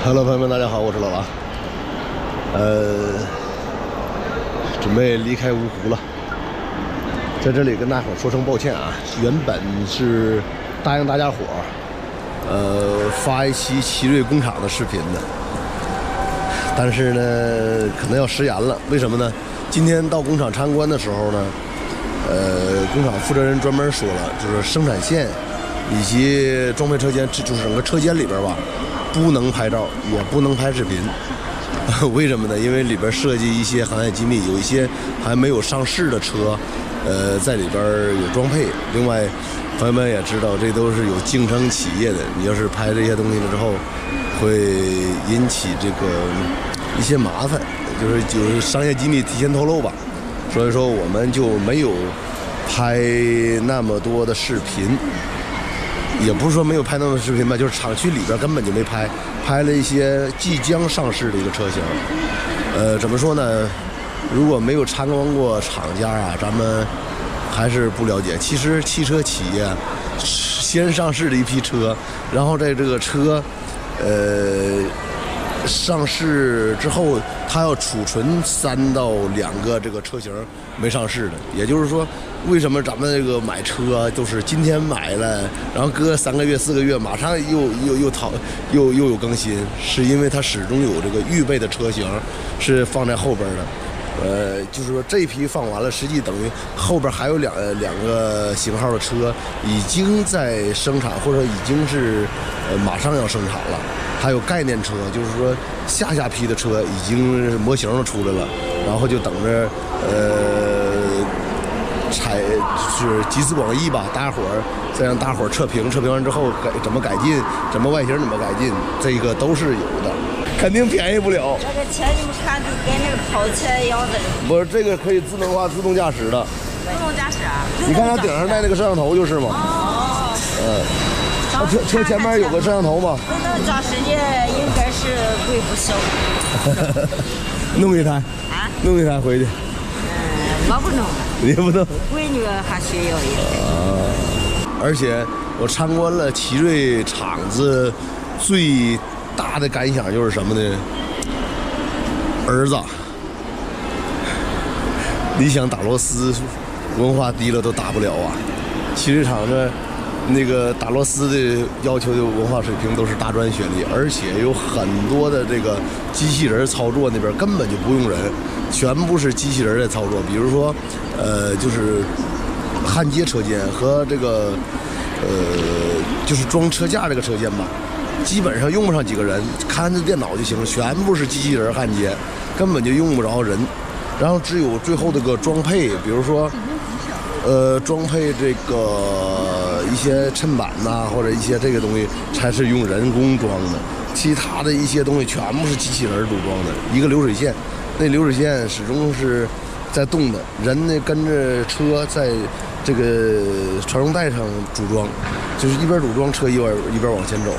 Hello， 朋友们，大家好，我是老王。准备离开芜湖了，在这里跟大伙说声抱歉啊。原本是答应大家伙发一期奇瑞工厂的视频的，但是呢，可能要食言了。为什么呢？今天到工厂参观的时候呢，工厂负责人专门说了，就是生产线以及装配车间，就是整个车间里边吧，不能拍照，也不能拍视频。为什么呢？因为里边涉及一些行业机密，有一些还没有上市的车，在里边有装配。另外，朋友们也知道，这都是有竞争企业的，你要是拍这些东西了之后，会引起这个一些麻烦，就是商业机密提前透露吧。所以说，我们就没有拍那么多的视频。也不是说没有拍那么多视频吧，就是厂区里边根本就没拍，拍了一些即将上市的一个车型。怎么说呢？如果没有参观过厂家啊，咱们还是不了解。其实汽车企业先上市的一批车，然后在这个车上市之后，它要储存3到2个这个车型没上市的，也就是说，为什么咱们这个买车都是今天买了，然后隔3个月、4个月，马上又有更新，是因为它始终有这个预备的车型是放在后边的。就是说这一批放完了，实际等于后边还有两个型号的车已经在生产，或者已经是马上要生产了。还有概念车，就是说下批的车已经模型都出来了，然后就等着就是集思广益吧，大家伙儿再让大伙儿测评完之后怎么改进，怎么外形怎么改进，这个都是有的，肯定便宜不了。这个车你们看就跟那个跑车一样的。不是，这个可以自动化、自动驾驶的。自动驾驶啊？你看它顶上带那个摄像头就是嘛。哦。它车前面有个摄像头嘛。自动驾驶的应该是贵不少。弄一台。啊？弄一台回去。我不弄。你不弄？闺女还需要一个。而且我参观了奇瑞厂子，最大的感想就是什么呢？儿子，你想打螺丝，文化低了都打不了啊！奇瑞厂子那个打螺丝的要求的文化水平都是大专学历，而且有很多的这个机器人操作，那边根本就不用人，全部是机器人在操作。比如说，就是焊接车间和这个就是装车架这个车间吧，基本上用不上几个人，看着电脑就行了，全部是机器人焊接，根本就用不着人。然后只有最后这个装配，比如说装配这个一些衬板呐，或者一些这个东西才是用人工装的，其他的一些东西全部是机器人组装的。一个流水线，那流水线始终是在动的，人呢跟着车在这个传送带上组装，就是一边组装车一边往前走。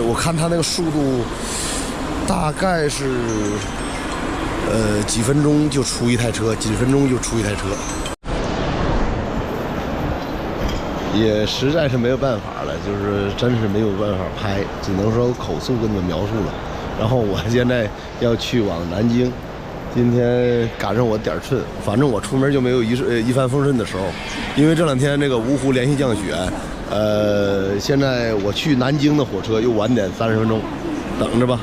我看他那个速度大概是几分钟就出一台车，也实在是没有办法了，就是真是没有办法拍，只能说口述跟你们描述了。然后我现在要去往南京，今天赶上我点寸，反正我出门就没有一帆风顺的时候，因为这2天这个芜湖连续降雪，现在我去南京的火车又晚点30分钟，等着吧，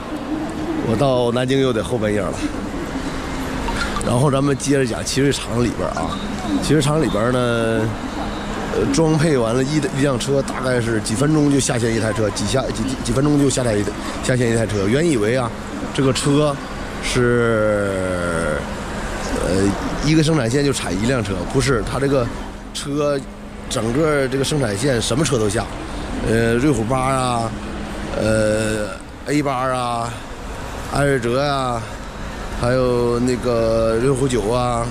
我到南京又得后半夜了。然后咱们接着讲奇瑞厂里边啊，奇瑞厂里边呢，装配完了一辆车，大概是几分钟就下线一台车，几分钟就下线一台车。原以为啊，这个车是一个生产线就产一辆车，不是，它这个车整个这个生产线什么车都下，瑞虎8啊，A8啊，艾瑞泽啊，还有那个瑞虎9啊，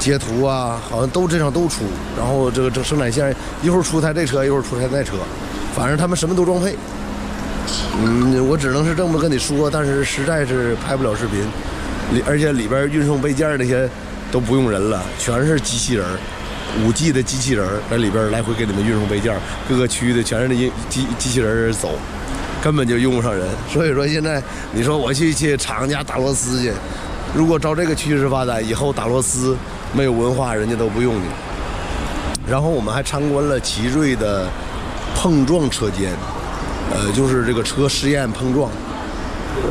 捷途啊，好像这上都出。然后这个生产线一会儿出台这车，一会儿出台那车，反正他们什么都装配。我只能是这么跟你说，但是实在是拍不了视频，而且里边运送备件那些都不用人了，全是机器人，5G 的机器人在里边来回给你们运送备件，各个区域的全是机器人走，根本就用不上人。所以说现在你说我去厂家打螺丝去，如果照这个趋势发展，以后打螺丝没有文化，人家都不用你。然后我们还参观了奇瑞的碰撞车间，就是这个车试验碰撞。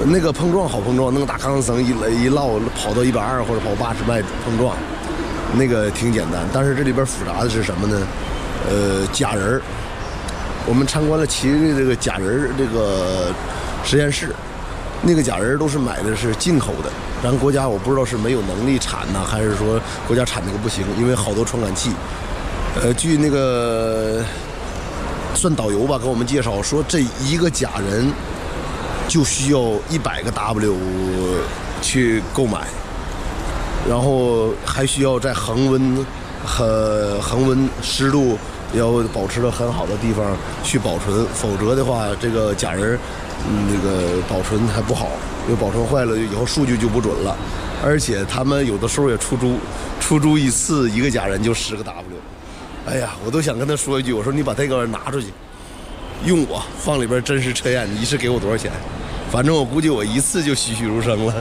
那个碰撞好碰撞，那个大钢绳一绕跑到120或者跑80迈碰撞，那个挺简单。但是这里边复杂的是什么呢？假人儿。我们参观了奇瑞这个假人儿这个实验室，那个假人儿都是买的是进口的，咱国家我不知道是没有能力产呢，还是说国家产那个不行，因为好多传感器。据那个算导游吧，给我们介绍说，这一个假人就需要100个 W 去购买，然后还需要在恒温湿度要保持的很好的地方去保存，否则的话，这个假人那个保存还不好，因为保存坏了以后数据就不准了。而且他们有的时候也出租一次一个假人就10个 W。哎呀，我都想跟他说一句，我说你把这个拿出去用我，放里边真实测验，你一次给我多少钱？反正我估计我一次就栩栩如生了。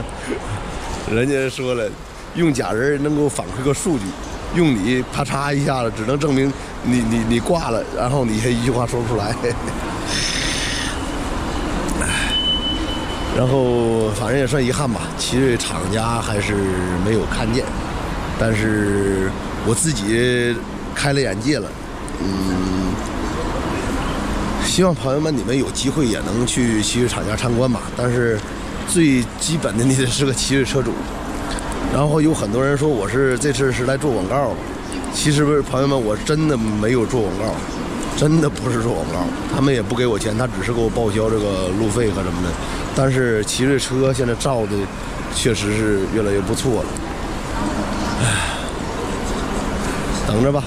人家说了，用假人能够反馈个数据，用你啪嚓一下子，只能证明你挂了，然后你一句话说不出来。然后反正也算遗憾吧，奇瑞厂家还是没有看见，但是我自己开了眼界了。希望朋友们你们有机会也能去奇瑞厂家参观吧，但是最基本的你得是个奇瑞车主。然后有很多人说我这次是来做广告，其实朋友们我真的没有做广告，真的不是做广告，他们也不给我钱，他只是给我报销这个路费和什么的。但是奇瑞车现在造的确实是越来越不错了，等着吧。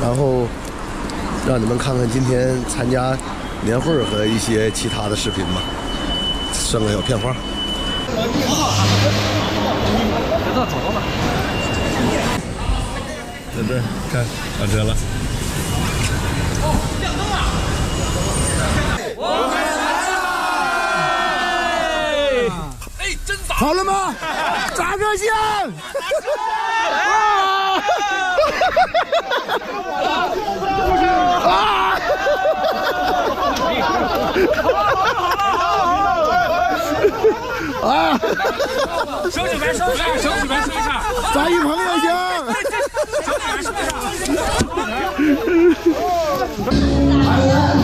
然后让你们看看今天参加年会和一些其他的视频吧，算个小片花。走吧。在这儿看上车了。亮灯了！我们来了！哎，真早！好了吗？炸个香！啊！手举牌收一下，手举牌收一下，炸一朋友香。手举牌收一下。